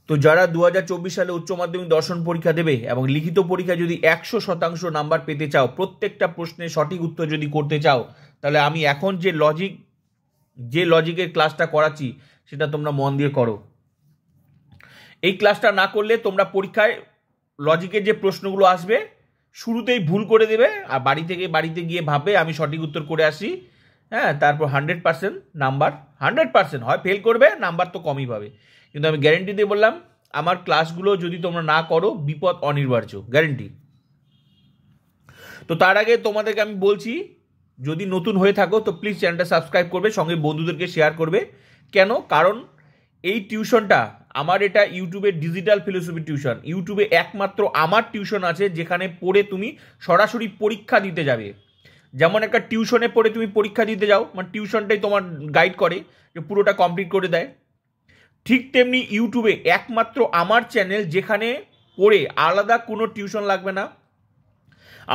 তো যারা 2024 সালে উচ্চ মাধ্যমিক দর্শন পরীক্ষা দেবে এবং লিখিত পরীক্ষা যদি 100% নাম্বার পেতে চাও, প্রত্যেকটা প্রশ্নের সঠিক উত্তর যদি করতে চাও, তাহলে আমি এখন যে লজিকের ক্লাসটা করাচ্ছি সেটা তোমরা মন দিয়ে করো। এই ক্লাসটা না করলে তোমরা পরীক্ষায় লজিকের যে প্রশ্নগুলো আসবে শুরুতেই ভুল করে দেবে, আর বাড়িতে গিয়ে ভাববে আমি সঠিক উত্তর করে আসি। হ্যাঁ, তারপর 100% নাম্বার 100% হয় ফেল করবে, নাম্বার তো কমই পাবে। কিন্তু আমি গ্যারেন্টি দিয়ে বললাম, আমার ক্লাসগুলো যদি তোমরা না করো বিপদ অনিবার্য, গ্যারেন্টি। তো তার আগে তোমাদেরকে আমি বলছি, যদি নতুন হয়ে থাকো তো প্লিজ চ্যানেলটা সাবস্ক্রাইব করবে, সঙ্গে বন্ধুদেরকে শেয়ার করবে। কেন? কারণ এই টিউশনটা আমার, এটা ইউটিউবের ডিজিটাল ফিলোসফি টিউশন। ইউটিউবে একমাত্র আমার টিউশন আছে যেখানে পড়ে তুমি সরাসরি পরীক্ষা দিতে যাবে। যেমন একটা টিউশনে পড়ে তুমি পরীক্ষা দিতে যাও, মানে টিউশনটাই তোমার গাইড করে যে পুরোটা কমপ্লিট করে দেয়, ঠিক তেমনি ইউটিউবে একমাত্র আমার চ্যানেল যেখানে পড়ে আলাদা কোনো টিউশন লাগবে না,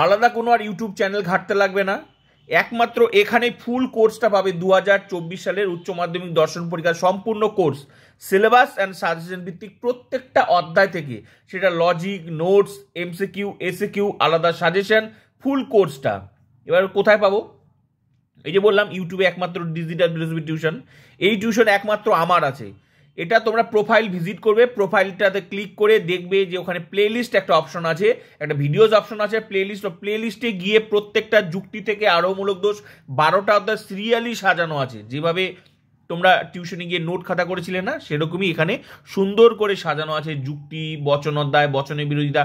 আলাদা কোনো আর ইউটিউব চ্যানেল ঘাঁটতে লাগবে না। একমাত্র এখানে ফুল কোর্সটা পাবে 2024 সালের উচ্চ মাধ্যমিক দর্শন পরীক্ষার সম্পূর্ণ কোর্স, সিলেবাস অ্যান্ড সাজেশন ভিত্তিক প্রত্যেকটা অধ্যায় থেকে, সেটা লজিক, নোটস, এমসিকিউ, এসিকিউ, আলাদা সাজেশন, ফুল কোর্সটা। এবার কোথায় পাবো? এই যে বললাম ইউটিউবে একমাত্র ডিজিটাল ফিলোসফি টিউশন, এই টিউশন একমাত্র আমার আছে। এটা তোমরা প্রোফাইল ভিজিট করবে, প্রোফাইলটাতে ক্লিক করে দেখবে যে ওখানে প্লেলিস্ট একটা অপশন আছে, একটা ভিডিওস অপশন আছে, প্লেলিস্টে গিয়ে প্রত্যেকটা যুক্তি থেকে আরোমূলক দোষ 12টা অধ্যায় সিরিয়ালি সাজানো আছে। যেভাবে তোমরা টিউশনে গিয়ে নোট খাতা করেছিলে না, সেরকমই এখানে সুন্দর করে সাজানো আছে। যুক্তি, বচন অধ্যায়, বচনের বিরোধিতা,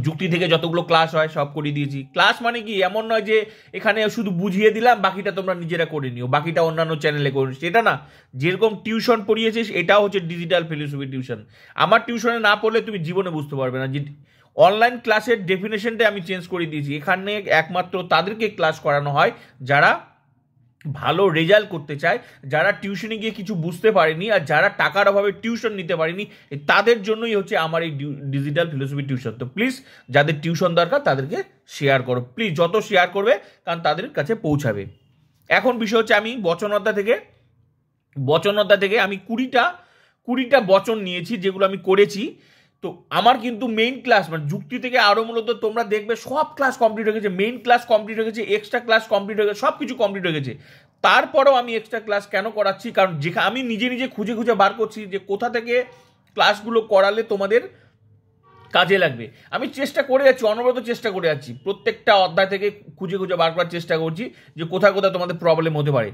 যুক্তি থেকে যতগুলো ক্লাস হয় সব করে দিয়েছি। ক্লাস মানে কি এমন নয় যে এখানে শুধু বুঝিয়ে দিলাম বাকিটা তোমরা নিজেরা করে নিও, বাকিটা অন্যান্য চ্যানেলে করে, সেটা না। যেরকম টিউশন পড়িয়েছিস এটাও হচ্ছে ডিজিটাল ফিলোসফি টিউশন। আমার টিউশনে না পড়লে তুমি জীবনে বুঝতে পারবে না যে অনলাইন ক্লাসের ডেফিনেশনটা আমি চেঞ্জ করে দিয়েছি। এখানে একমাত্র তাদেরকে ক্লাস করানো হয় যারা ভালো রেজাল্ট করতে চায়, যারা টিউশনে গিয়ে কিছু বুঝতে পারেনি, আর যারা টাকার অভাবে টিউশন নিতে পারেনি, তাদের জন্যই হচ্ছে আমার এই ডিজিটাল ফিলোসফি টিউশন। তো প্লিজ যাদের টিউশন দরকার তাদেরকে শেয়ার করো, প্লিজ যত শেয়ার করবে কারণ তাদের কাছে পৌঁছাবে। এখন বিষয় হচ্ছে আমি বচন অধ্যায় থেকে আমি 20টা বচন নিয়েছি, যেগুলো আমি করেছি। তো আমার কিন্তু মেইন ক্লাস, মানে যুক্তি থেকে আরও মূলত তোমরা দেখবে সব ক্লাস কমপ্লিট হয়ে গেছে, মেইন ক্লাস কমপ্লিট হয়ে গেছে, এক্সট্রা ক্লাস কমপ্লিট হয়ে গেছে, সব কিছু কমপ্লিট হয়ে গেছে। তারপরেও আমি এক্সট্রা ক্লাস কেন করাচ্ছি? কারণ যেখানে আমি নিজে খুঁজে বার করছি যে কোথা থেকে ক্লাসগুলো করালে তোমাদের কাজে লাগবে। আমি চেষ্টা করে যাচ্ছি, অনবরত চেষ্টা করে যাচ্ছি, প্রত্যেকটা অধ্যায় থেকে খুঁজে বার করার চেষ্টা করছি যে কোথায় তোমাদের প্রবলেম হতে পারে।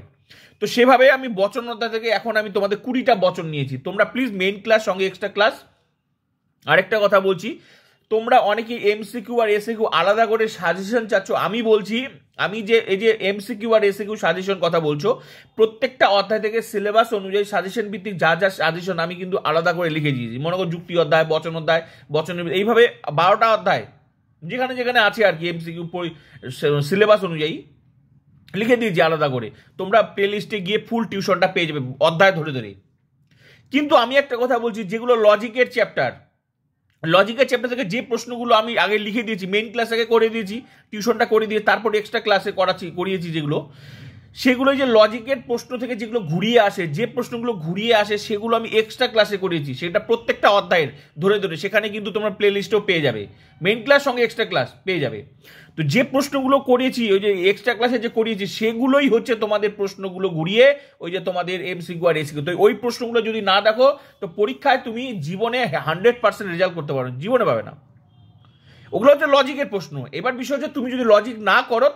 তো সেভাবে আমি বচন অধ্যায় থেকে এখন আমি তোমাদের 20টা বচন নিয়েছি। তোমরা প্লিজ মেইন ক্লাস সঙ্গে এক্সট্রা ক্লাস। আরেকটা কথা বলছি, তোমরা অনেকে এমসিকিউ আর এসিকিউ আলাদা করে সাজেশন চাচ্ছ। আমি বলছি, আমি যে এই যে এমসিকিউ আর এসিকিউ সাজেশন কথা বলছো, প্রত্যেকটা অধ্যায় থেকে সিলেবাস অনুযায়ী সাজেশন ভিত্তিক যা সাজেশন আমি কিন্তু আলাদা করে লিখে দিয়েছি। মনে করো যুক্তি অধ্যায়, বচনের এইভাবে 12টা অধ্যায় যেখানে আছে আর কি এমসিকিউ সিলেবাস অনুযায়ী লিখে দিয়েছি আলাদা করে। তোমরা প্লেলিস্টে গিয়ে ফুল টিউশনটা পেয়ে যাবে অধ্যায় ধরে। কিন্তু আমি একটা কথা বলছি, যেগুলো লজিকের চ্যাপ্টার থেকে যে প্রশ্নগুলো আমি আগে লিখে দিয়েছি, মেইন ক্লাস আগে করে দিয়েছি, টিউশনটা করে দিয়ে তারপর এক্সট্রা ক্লাসে করিয়েছি, সেগুলো যে লজিকের প্রশ্ন থেকে যেগুলো ঘুরিয়ে আসে, যে প্রশ্নগুলো ঘুরিয়ে আসে সেগুলো আমি এক্সট্রা ক্লাসে করিয়েছি, সেটা প্রত্যেকটা অধ্যায়ের ধরে সেখানে কিন্তু তোমরা প্লে লিস্টেও পেয়ে যাবে, মেইন ক্লাস সঙ্গে এক্সট্রা ক্লাস পেয়ে যাবে। তো যে প্রশ্নগুলো করিয়েছি, ওই যে এক্সট্রা ক্লাসে যে করিয়েছি, সেগুলোই হচ্ছে তোমাদের প্রশ্নগুলো ঘুরিয়ে ওই যে তোমাদের এমসিকিউ আর এসিকিউ। তো ওই প্রশ্নগুলো যদি না দেখো তো পরীক্ষায় তুমি জীবনে 100% রেজাল্ট করতে পারো, জীবনে পাবে না। ওগুলো হচ্ছে লজিকের প্রশ্ন। এবার বিষয় হচ্ছে তুমি যদি লজিক না করো,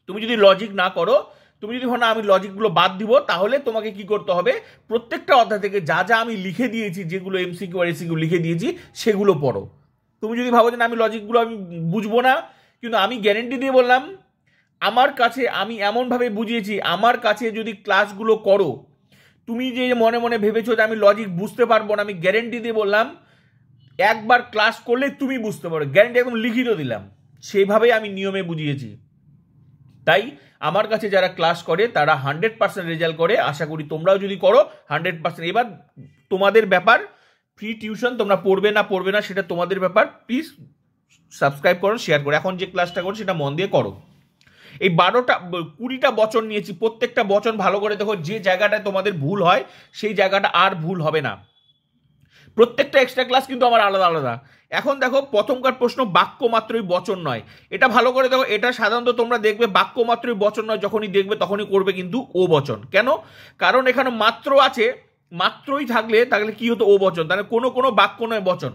তুমি যদি ভাবো না আমি লজিকগুলো বাদ দিব, তাহলে তোমাকে কি করতে হবে? প্রত্যেকটা অধ্যায় থেকে যা আমি লিখে দিয়েছি, যেগুলো এমসিকিউ আর এসিকিউ লিখে দিয়েছি, সেগুলো পড়ো। তুমি যদি ভাবো যে না আমি লজিকগুলো আমি বুঝবো না, কিন্তু আমি গ্যারেন্টি দিয়ে বললাম, আমার কাছে আমি এমনভাবে বুঝিয়েছি, আমার কাছে যদি ক্লাসগুলো করো, তুমি যে মনে মনে ভেবেছো যে আমি লজিক বুঝতে পারবো না, আমি গ্যারেন্টি দিয়ে বললাম একবার ক্লাস করলে তুমি বুঝতে পারো, গ্যারেন্টি একদম লিখিত দিলাম। সেইভাবেই আমি নিয়মে বুঝিয়েছি। তাই আমার কাছে যারা ক্লাস করে তারা 100% রেজাল্ট করে। আশা করি তোমরাও যদি করো 100%। এবার তোমাদের ব্যাপার, ফ্রি টিউশন তোমরা পড়বে না সেটা তোমাদের ব্যাপার। প্লিজ সাবস্ক্রাইব করো, শেয়ার করো। এখন যে ক্লাসটা করো সেটা মন দিয়ে করো। এই 20টা বচন নিয়েছি, প্রত্যেকটা বচন ভালো করে দেখো, যে জায়গাটায় তোমাদের ভুল হয় সেই জায়গাটা আর ভুল হবে না। প্রত্যেকটা এক্সট্রা ক্লাস কিন্তু আমার আলাদা আলাদা। এখন দেখো প্রথমকার প্রশ্ন বাক্য মাত্রই বচন নয়, এটা ভালো করে দেখো। এটা সাধারণত তোমরা দেখবে বাক্য মাত্রই বচন নয়, যখনই দেখবে তখনই করবে কিন্তু ও বচন। কেন? কারণ এখানে মাত্র আছে, মাত্রই থাকলে তাহলে কি হতো? ও বচন। তাহলে কোনো কোনো বাক্য নয় বচন,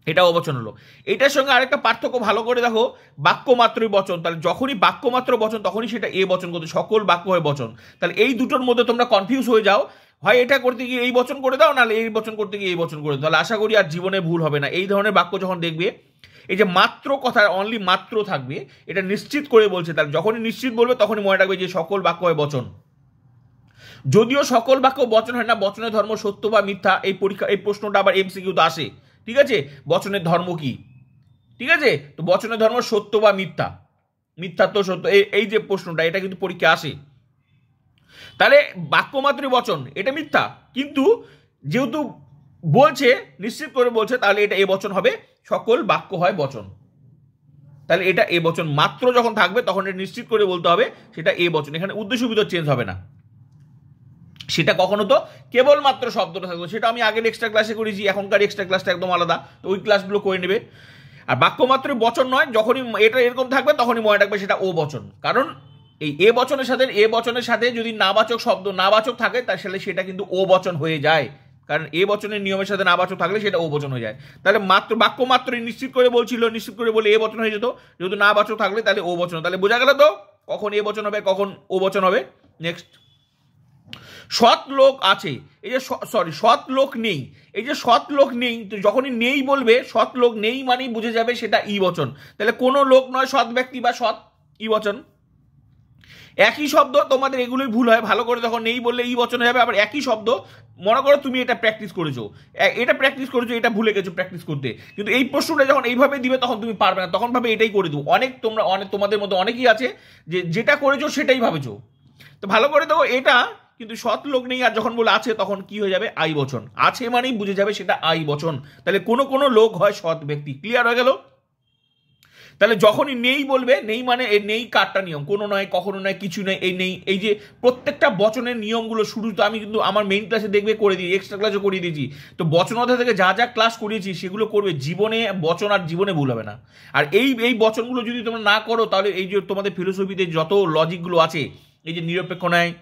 এটা অবচন হলো। এটার সঙ্গে আরেকটা পার্থক্য ভালো করে দেখো, বাক্য মাত্রই বচন, তাহলে যখনই বাক্য মাত্র বচন তখনই সেটা এ বচন করতে, সকল বাক্য হয় বচন। তাহলে এই দুটোর মধ্যে তোমরা কনফিউজ হয়ে যাও, হয় এটা করতে গিয়ে এই বচন করে দাও, নাহলে এই বচন করতে গিয়ে এই বচন করে দাও। তাহলে আশা করি আর জীবনে ভুল হবে না। এই ধরনের বাক্য যখন দেখবে, এই যে মাত্র কথা, অনলি মাত্র থাকবে, এটা নিশ্চিত করে বলছে। তাহলে যখনই নিশ্চিত বলবে তখনই মনে রাখবে যে সকল বাক্য হয় বচন। যদিও সকল বাক্য বচন হয় না, বচনের ধর্ম সত্য বা মিথ্যা, এই পরীক্ষা এই প্রশ্নটা আবার এমসিকিউতে আসে। ঠিক আছে, বচনের ধর্ম কি? ঠিক আছে, তো বচনের ধর্ম সত্য বা মিথ্যা, মিথ্যা তো সত্য, এই যে প্রশ্নটা এটা কিন্তু পরীক্ষা আসে। তাহলে বাক্য মাত্রই বচন, এটা মিথ্যা, কিন্তু যেহেতু বলছে, নিশ্চিত করে বলছে, তাহলে এটা এ বচন হবে, সকল বাক্য হয় বচন। তাহলে এটা এ বচন, মাত্র যখন থাকবে তখন এটা নিশ্চিত করে বলতে হবে সেটা এ বচন। এখানে উদ্দেশ্য বিধ চেঞ্জ হবে না, সেটা কখনো তো কেবলমাত্র শব্দটা থাকবে। সেটা আমি আগের এক্সট্রা ক্লাসে করেছি, এখনকার এক্সট্রা ক্লাসটা একদম আলাদা, তো ওই ক্লাসগুলো করে নেবে। আর বাক্য মাত্রই বচন নয়, যখনই এটা এরকম থাকবে তখনই মনে রাখবে সেটা ও বচন। কারণ এই এ বচনের সাথে যদি নাবাচক শব্দ নাবাচক থাকে তাহলে সেটা কিন্তু ও বচন হয়ে যায়। কারণ এ বচনের নিয়মের সাথে নাবাচক থাকলে সেটা ও বচন হয়ে যায়। তাহলে মাত্র বাক্য মাত্রই নিশ্চিত করে বলছিল, নিশ্চিত করে বলে এ বচন হয়ে যেত, যেহেতু নাবাচক থাকলে তাহলে ও বচন। তাহলে বোঝা গেল তো কখন এ বচন হবে, কখন ও বচন হবে। নেক্সট, সৎ লোক আছে, এই যে সৎ লোক নেই, এই যে সৎ লোক নেই, তো যখনই নেই বলবে, সৎ লোক নেই মানেই বুঝে যাবে সেটা ই বচন। তাহলে কোনো লোক নয় সৎ ব্যক্তি বা সৎ, ই বচন। একই শব্দ, তোমাদের এগুলোই ভুল হয়, ভালো করে তখন নেই বললে ই বচন হয়ে যাবে। আবার একই শব্দ, মনে করো তুমি এটা প্র্যাকটিস করেছো, এটা ভুলে গেছো প্র্যাকটিস করতে, কিন্তু এই প্রশ্নটা যখন এইভাবে দিবে তখন তুমি পারবে না, তখন ভাবে এটাই করে দেবো। তোমাদের মধ্যে অনেকেই আছে যে যেটা করেছো সেটাই ভাবেছো। তো ভালো করে দেখো, এটা কিন্তু সৎ লোক নেই, আর যখন বলে আছে তখন কি হয়ে যাবে? আই বচন। আছে মানেই বুঝে যাবে সেটা আই বচন। তাহলে কোনো কোনো লোক হয় সৎ ব্যক্তি। ক্লিয়ার হয়ে গেল? তাহলে যখনই নেই বলবে, নেই মানে এই নেই কারটা নিয়ম, কোনো নয়, কখনো নয়, কিছু নয়, এই নেই, এই যে প্রত্যেকটা বচনের নিয়মগুলো শুরু তো আমি কিন্তু আমার মেইন ক্লাসে দেখবে করে দিই, এক্সট্রা ক্লাসে করিয়ে দিয়েছি। তো বচন অধ্যায় থেকে যা যা ক্লাস করিয়েছি সেগুলো করবে, জীবনে বচন আর জীবনে ভুল হবে না। আর এই বচনগুলো যদি তোমরা না করো, তাহলে এই যে তোমাদের ফিলোসফিতে যত লজিকগুলো আছে, এই যে নিরপেক্ষ ন্যায়,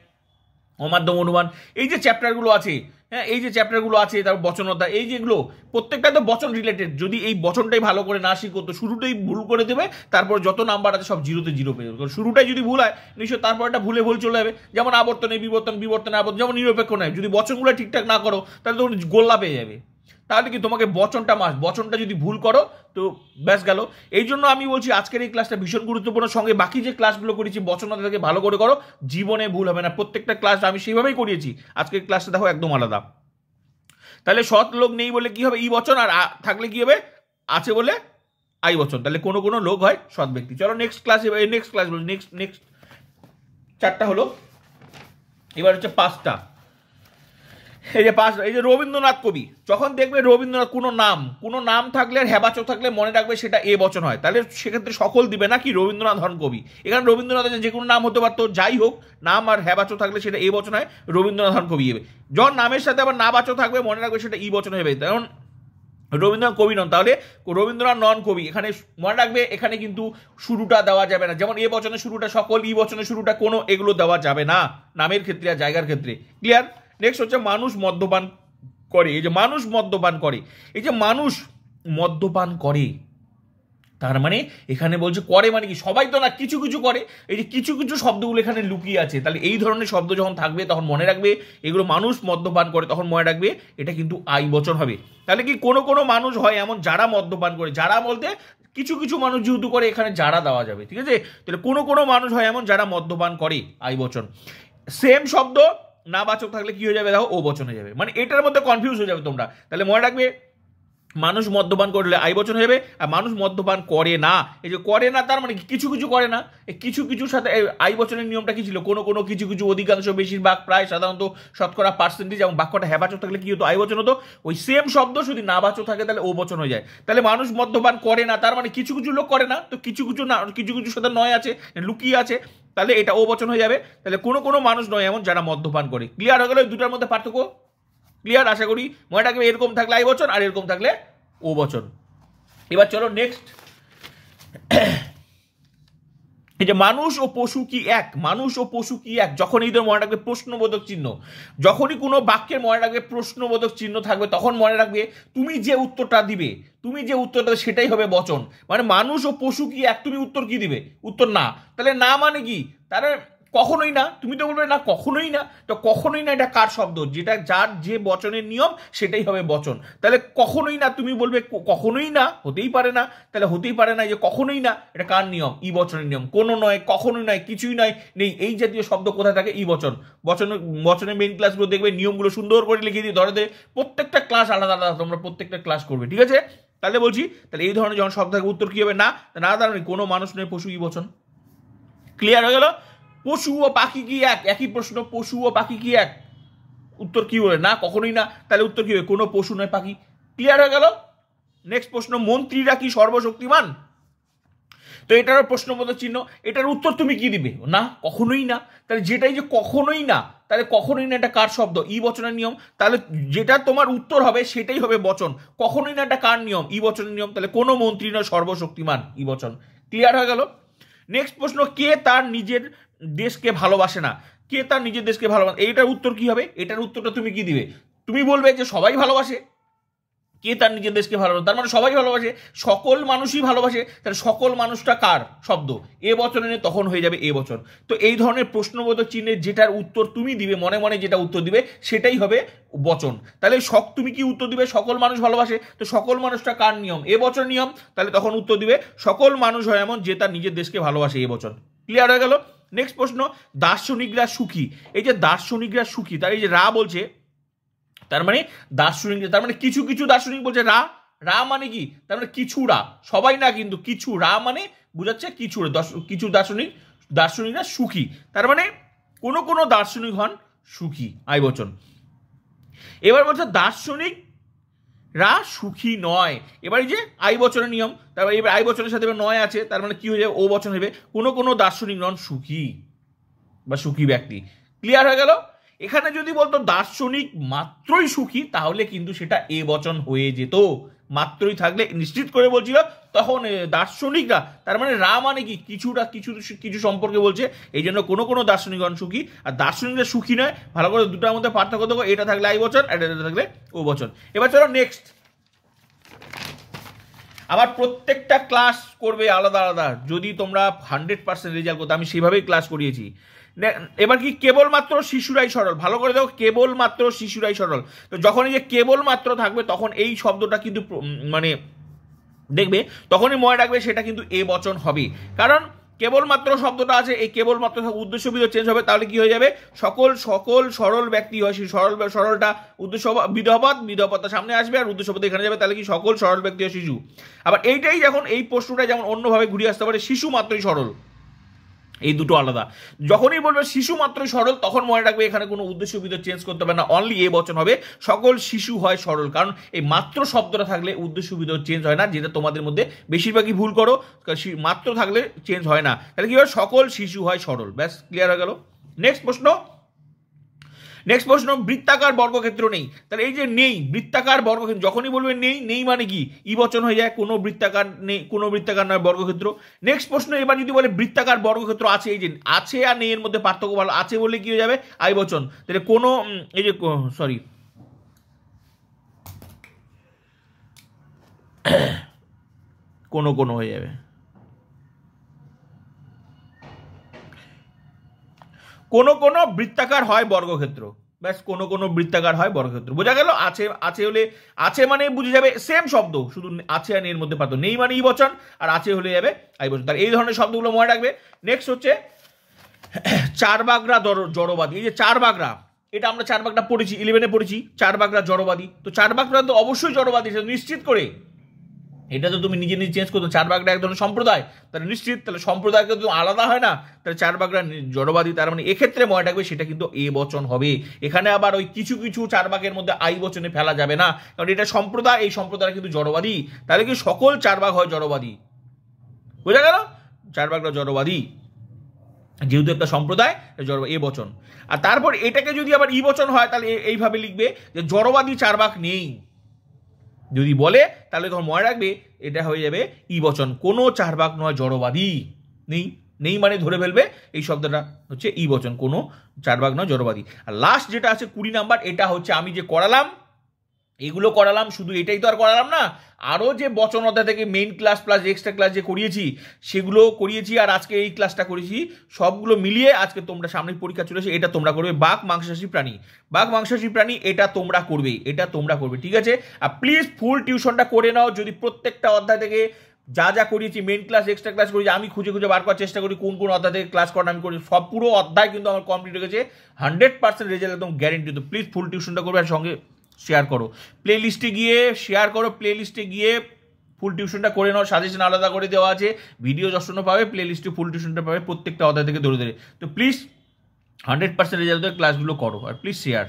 অমাধ্যম অনুমান, এই যে চ্যাপ্টারগুলো আছে, হ্যাঁ, এই যে চ্যাপ্টারগুলো আছে, তারপর বচনতা, এই যেগুলো প্রত্যেকটা তো বচন রিলেটেড। যদি এই বচনটাই ভালো করে না শিখো, তো শুরুটাই ভুল করে দেবে, তারপর যত নাম্বার আছে সব জিরোতে জিরো পেয়ে যাবে। শুরুটাই যদি ভুল হয় নিশ্চয় তারপর একটা ভুল চলে যাবে। যেমন আবর্তনে বিবর্তন, বিবর্তনে আবর্তন, যেমন নিরপেক্ষ নয়, যদি বচনগুলো ঠিকঠাক না করো তাহলে তখন গোল্লা পেয়ে যাবে। তাহলে কি তোমাকে বচনটা যদি ভুল করো তো ব্যাস গেল। এই জন্য আমি বলছি আজকের এই ক্লাসটা ভীষণ গুরুত্বপূর্ণ, সঙ্গে বাকি যে ক্লাসগুলো করেছি বচনটা থেকে ভালো করে করো, জীবনে ভুল হবে না। প্রত্যেকটা ক্লাস আমি সেইভাবেই করিয়েছি, আজকের ক্লাসটা দেখো একদম আলাদা। তাহলে সৎ লোক নেই বলে কি হবে? ই বচন, আর থাকলে কি হবে? আছে বলে আই বচন। তাহলে কোনো কোনো লোক হয় সৎ ব্যক্তি। চলো নেক্সট ক্লাস বলি। নেক্সট চারটা হলো, এবার হচ্ছে পাঁচটা। এই যে রবীন্দ্রনাথ কবি, যখন দেখবে রবীন্দ্রনাথ কোনো নাম থাকলে আর হেবাচক থাকলে মনে রাখবে সেটা এ বচন হয়। তাহলে সেক্ষেত্রে সকল দিবে না কি রবীন্দ্রনাথ হন কবি। এখানে রবীন্দ্রনাথের যে কোনো নাম হতে পারতো, যাই হোক, নাম আর হেবাচক থাকলে সেটা এ বচন হয়, রবীন্দ্রনাথ হন কবি হবে। যখন নামের সাথে আবার নাবাচক থাকবে মনে রাখবে সেটা ই বচন হবে। কারণ রবীন্দ্রনাথ কবি নন, তাহলে রবীন্দ্রনাথ নন কবি। এখানে মনে রাখবে এখানে কিন্তু শুরুটা দেওয়া যাবে না, যেমন এ বচনের শুরুটা সকল, ই বচনের শুরুটা কোনো, এগুলো দেওয়া যাবে না নামের ক্ষেত্রে আর জায়গার ক্ষেত্রে। ক্লিয়ার? নেক্সট হচ্ছে মানুষ মদ্যপান করে। এই যে মানুষ মদ্যপান করে, এই যে মানুষ মদ্যপান করে, তার মানে এখানে বলছে করে মানে কি? সবাই তো না, কিছু কিছু করে। এই যে কিছু কিছু শব্দগুলো এখানে লুকিয়ে আছে, তাহলে এই ধরনের শব্দ যখন থাকবে তখন মনে রাখবে এগুলো মানুষ মদ্যপান করে, তখন মনে রাখবে এটা কিন্তু আই বচন হবে। তাহলে কি কোনো কোনো মানুষ হয় এমন যারা মদ্যপান করে, যারা বলতে কিছু কিছু মানুষ যেহেতু করে এখানে যারা দেওয়া যাবে, ঠিক আছে? তাহলে কোনো কোনো মানুষ হয় এমন যারা মদ্যপান করে, আই বচন। সেম শব্দ নাবাচক থাকলে কি হয়ে যাবে? দেখো ও বচন হয়ে যাবে। মানে এটার মধ্যে কনফিউজ হয়ে যাবে তোমরা। তাহলে মনে রাখবে মানুষ মদ্যপান করলে আই বচন হবে, আর মানুষ মদ্যপান করে না, এই যে করে না তার মানে কিছু কিছু করে না। এই কিছু কিছুর সাথে আই বচনের নিয়মটা কি ছিল? কোনো কোনো, কিছু কিছু, অধিকাংশ, বেশিরভাগ, প্রায়, সাধারণত, শতকরা, পার্সেন্টেজ, এবং বাক্যটা হেবাচক থাকলে কি হতো? আই বচন হতো। ওই সেম শব্দ যদি নাবাচক থাকে তাহলে ও বচন হয়ে যায়। তাহলে মানুষ মদ্যপান করে না, তার মানে কিছু কিছু লোক করে না, তো কিছু কিছু না, কিছু কিছু সাথে নয় আছে, লুকিয়ে আছে, তাহলে এটা ও বচন হয়ে যাবে। তাহলে কোনো কোনো মানুষ নয় এমন যারা মদ্যপান করে। ক্লিয়ার হয়ে গেল দুটার মধ্যে পার্থক্য? ক্লিয়ার? আশা করি মনে রাখবে এরকম থাকলে আই বচন আর এরকম থাকলে ও বচন। এবার চলো নেক্সট, এই যে মানুষ ও পশু কি এক, মানুষ ও পশু কি এক, যখন এই মনে রাখবে প্রশ্নবোধক চিহ্ন, যখনই কোনো বাক্যের মনে রাখবে প্রশ্নবোধক চিহ্ন থাকবে তখন মনে রাখবে তুমি যে উত্তরটা দিবে, তুমি যে উত্তরটা সেটাই হবে বচন। মানে মানুষ ও পশু কি এক, তুমি উত্তর কি দিবে? উত্তর না। তাহলে না মানে কি? তাহলে কখনোই না, তুমি তো বলবে না কখনোই না, তো কখনোই না এটা কার শব্দ? যেটা যার যে বচনের নিয়ম সেটাই হবে বচন। তাহলে কখনোই না, তুমি বলবে কখনোই না, হতেই পারে না, তাহলে হতেই পারে না যে কখনোই না, এটা কার নিয়ম? ই বচনের নিয়ম। কোনো নয়, কখনোই নয়, কিছুই নয়, নেই, এই জাতীয় শব্দ কোথায় থাকে? ই বচন। বচনের মেইন ক্লাসগুলো দেখবে নিয়মগুলো সুন্দর করে লিখে দিয়ে ধরে দেবে, প্রত্যেকটা ক্লাস আলাদা আলাদা, তোমরা প্রত্যেকটা ক্লাস করবে, ঠিক আছে? তাহলে বলছি, তাহলে এই ধরনের যখন শব্দ থাকে উত্তর কি হবে? না। না দাঁড়ানি কোনো মানুষ নয় পশু, ই বচন। ক্লিয়ার হয়ে গেল? পশু ও পাখি কি এক? একই প্রশ্ন, পশু ও পাখি কি এক? উত্তর কি বলে? না, কখনোই না। তাহলে উত্তর কি হবে? কোনো পশু নয় পাখি। ক্লিয়ার হয়ে গেল? নেক্সট প্রশ্ন, মন্ত্রীরা কি সর্বশক্তিমান? তো এটারও প্রশ্নবোধক চিহ্ন, এটার উত্তর তুমি কি দিবে? না, কখনোই না। তাহলে যেটাই যে কখনোই না, তাহলে কখনোই না এটা কার শব্দ? ই বচনের নিয়ম। তাহলে যেটা তোমার উত্তর হবে সেটাই হবে বচন। কখনোই না এটা কার নিয়ম? ই বচনের নিয়ম। তাহলে কোনো মন্ত্রী নয় সর্বশক্তিমান, ই বচন। ক্লিয়ার হয়ে গেল? নেক্সট প্রশ্ন, কে তার নিজের দেশকে ভালোবাসে না? কে তার নিজের দেশকে ভালোবাসে, এইটার উত্তর কি হবে? এটার উত্তরটা তুমি কি দিবে? তুমি বলবে যে সবাই ভালোবাসে। কে তার নিজের দেশকে ভালোবাসে, তার মানে সবাই ভালোবাসে, সকল মানুষই ভালোবাসে। তাহলে সকল মানুষটা কার শব্দ? এ বচনে তখন হয়ে যাবে এ বচন। তো এই ধরনের প্রশ্নবোধক চিহ্নের যেটার উত্তর তুমি দিবে, মনে মনে যেটা উত্তর দিবে সেটাই হবে বচন। তাহলে তুমি কি উত্তর দিবে? সকল মানুষ ভালোবাসে। তো সকল মানুষটা কার নিয়ম? এ বচন নিয়ম। তাহলে তখন উত্তর দিবে সকল মানুষ হয় এমন যে তার নিজের দেশকে ভালোবাসে, এ বচন। ক্লিয়ার হয়ে গেল? নেক্সট প্রশ্ন, দার্শনিকরা সুখী। এই যে দার্শনিকরা সুখী, তার এই যে রা বলছে, তার মানে দার্শনিক, তার মানে কিছু কিছু দার্শনিক বলছে রা। রা মানে কি? তার মানে কিছুরা, সবাই না কিন্তু কিছু। রা মানে বুঝাচ্ছে কিছু, কিছু দার্শনিকরা সুখী। তার মানে কোনো কোনো দার্শনিক হন সুখী, আই বচন। এবার বলছে দার্শনিক রা সুখী নয়। এবার এই যে আই বচনের নিয়ম, তারপর এবার আই বচনের সাথে নয় আছে, তার মানে কি হয়ে যাবে? ও বচন হবে। কোনো কোনো দার্শনিক নন সুখী বা সুখী ব্যক্তি। ক্লিয়ার হয়ে গেল? এখানে যদি বলতো দার্শনিক মাত্রই সুখী, তাহলে কিন্তু সেটা এ বচন হয়ে যেত। মাত্রই থাকলে নিশ্চিত করে বলছিল তখন দার্শনিকরা, তার মানে রা মানে কি? কিছুটা, কিছু কিছু সম্পর্কে বলছে, এই জন্য কোনো কোনো দার্শনিকগণ সুখী, আর দার্শনিকরা সুখী নয়। ভালো করে দুটার মধ্যে পার্থক্য দেখো, এটা থাকলে আই বচন আর এটা থাকলে ও বচন। এবার চলো নেক্সট, আবার প্রত্যেকটা ক্লাস করবে আলাদা আলাদা, যদি তোমরা 100% রেজাল্ট করতে, আমি সেভাবেই ক্লাস করিয়েছি। এবার কি কেবলমাত্র শিশুরাই সরল, ভালো করে দেখো, কেবলমাত্র শিশুরাই সরল। তো যখন এই যে কেবলমাত্র থাকবে তখন এই শব্দটা কিন্তু মানে দেখবে তখনই মনে রাখবে সেটা কিন্তু এ বচন হবে। কারণ কেবলমাত্র শব্দটা আছে, এই কেবলমাত্র উদ্দেশ্য বিধেয় চেঞ্জ হবে, তাহলে কি হয়ে যাবে? সকল সকল সরল ব্যক্তি হয়, সেই সরলটা উদ্দেশ্য বিধপদটা সামনে আসবে আর উদ্দেশ্যপদ এখানে যাবে, তাহলে কি সকল সরল ব্যক্তি হয় শিশু। আবার এইটাই যখন এই প্রশ্নটা যেমন অন্যভাবে ঘুরিয়ে আসতে পারে, শিশু মাত্রই সরল, এই দুটো আলাদা। যখনই বলবে শিশু মাত্রই সরল, তখন মনে রাখবে এখানে কোনো উদ্দেশ্য বিধেয় চেঞ্জ করতে হবে না, অনলি এ বচন হবে, সকল শিশু হয় সরল। কারণ এই মাত্র শব্দটা থাকলে উদ্দেশ্য বিধেয় চেঞ্জ হয় না, যেটা তোমাদের মধ্যে বেশিরভাগই ভুল করো, মাত্র থাকলে চেঞ্জ হয় না। তাহলে কি হয়? সকল শিশু হয় সরল। ব্যাস, ক্লিয়ার হয়ে গেল? নেক্সট প্রশ্ন, বৃত্তাকার বর্গক্ষেত্র নেই। তাহলে এই যে নেই, বৃত্তাকার বর্গক্ষেত্র, যখনই বলবে নেই, নেই মানে কি? ই বচন হয়ে যায়, কোনো বৃত্তাকার নেই, কোনো বৃত্তাকার নয় বর্গক্ষেত্র। নেক্সট প্রশ্ন, এবার যদি বলে বৃত্তাকার বর্গক্ষেত্র আছে, এই যে আছে আর নেই এর মধ্যে পার্থক্য ভালো, আছে বললে কি হয়ে যাবে? আই বচন। তাহলে কোনো, এই যে সরি কোনো কোনো হয়ে যাবে, কোনো কোনো বৃত্তাকার হয় বর্গক্ষেত্র। ব্যাস, কোনো কোনো বৃত্তাকার হয় বর্গক্ষেত্র, বোঝা গেল? আছে, আছে হলে আছে মানে বুঝে যাবে সেম শব্দ, শুধু আছে আর এর মধ্যে পার্থক্য, নেই মানে ই বচন, আর আছে হলে যাবে আই বচন। তাহলে এই ধরনের শব্দগুলো মনে রাখবে। নেক্সট হচ্ছে চার বাগরা জড়বাদী। এই যে চার বাগরা, এটা আমরা চার বাগরা পড়েছি, 11-এ পড়েছি, চার বাগরা জড়বাদী। তো চার বাগরা তো অবশ্যই জড়বাদী, সেটা নিশ্চিত করে, এটা তো তুমি নিজে নিজে চেঞ্জ করতো। চার বাগরা এক ধরনের সম্প্রদায়, তাহলে নিশ্চিত, তাহলে সম্প্রদায়কে তো আলাদা হয় না, তাহলে চার বাগরা জড়বাদী, তার মানে এক্ষেত্রে মনে রাখবে সেটা কিন্তু এ বচন হবে। এখানে আবার ওই কিছু কিছু চার বাগের মধ্যে আই বচনে ফেলা যাবে না, কারণ এটা সম্প্রদায়, এই সম্প্রদায় কিন্তু জড়বাদী, তাহলে কি সকল চার বাগ হয় জড়বাদী। বোঝা গেল? চার বাগরা জড়বাদী। যেহেতু একটা সম্প্রদায় এ বচন। আর তারপর এটাকে যদি আবার ই বচন হয় তাহলে এইভাবে লিখবে যে জড়বাদী চার্বাক নেই। যদি বলে তাহলে তখন মনে রাখবে এটা হয়ে যাবে ই বচন, কোনো চার্বাক নয় জড়বাদী। নেই, নেই মানে ধরে ফেলবে এই শব্দটা হচ্ছে ই বচন, কোনো চার্বাক নয় জড়বাদী। আর লাস্ট যেটা আছে 20 নাম্বার, এটা হচ্ছে আমি যে করালাম, এগুলো করালাম, শুধু এটাই তো আর করালাম না, আরও যে বচন অধ্যায় থেকে main class plus extra class যে করিয়েছি সেগুলো করিয়েছি, আর আজকে এই ক্লাসটা করেছি, সবগুলো মিলিয়ে আজকে তোমরা সামনে পরীক্ষা চলেছে, এটা তোমরা করবে। বাঘ মাংসাশী প্রাণী, বাঘ মাংসাশী প্রাণী এটা তোমরা করবে, এটা তোমরা করবে, ঠিক আছে? আর প্লিজ ফুল টিউশনটা করে নাও। যদি প্রত্যেকটা অধ্যায় থেকে যা যা করিয়েছি, মেইন ক্লাস এক্সট্রা ক্লাস করেছি, আমি খুঁজে খুঁজে বার করার চেষ্টা করি কোন কোন অধ্যায় থেকে ক্লাস করানো আমি করি, সব পুরো অধ্যায় কিন্তু আমার কমপ্লিট হয়ে গেছে, 100% রেজাল্ট একদম গ্যারেন্টি। তো প্লিজ ফুল টিউশনটা করবে আর সঙ্গে শেয়ার করো, প্লে লিস্টে গিয়ে শেয়ার করো, প্লে লিস্টে গিয়ে ফুল টিউশনটা করে নাও, সাজেশন আলাদা করে দেওয়া আছে, ভিডিও যশনও পাবে, প্লে লিস্টে ফুল টিউশনটা পাবে প্রত্যেকটা অধ্যায় থেকে ধরে ধরে। তো প্লিজ 100% রেজাল্টের ক্লাসগুলো করো আর প্লিজ শেয়ার।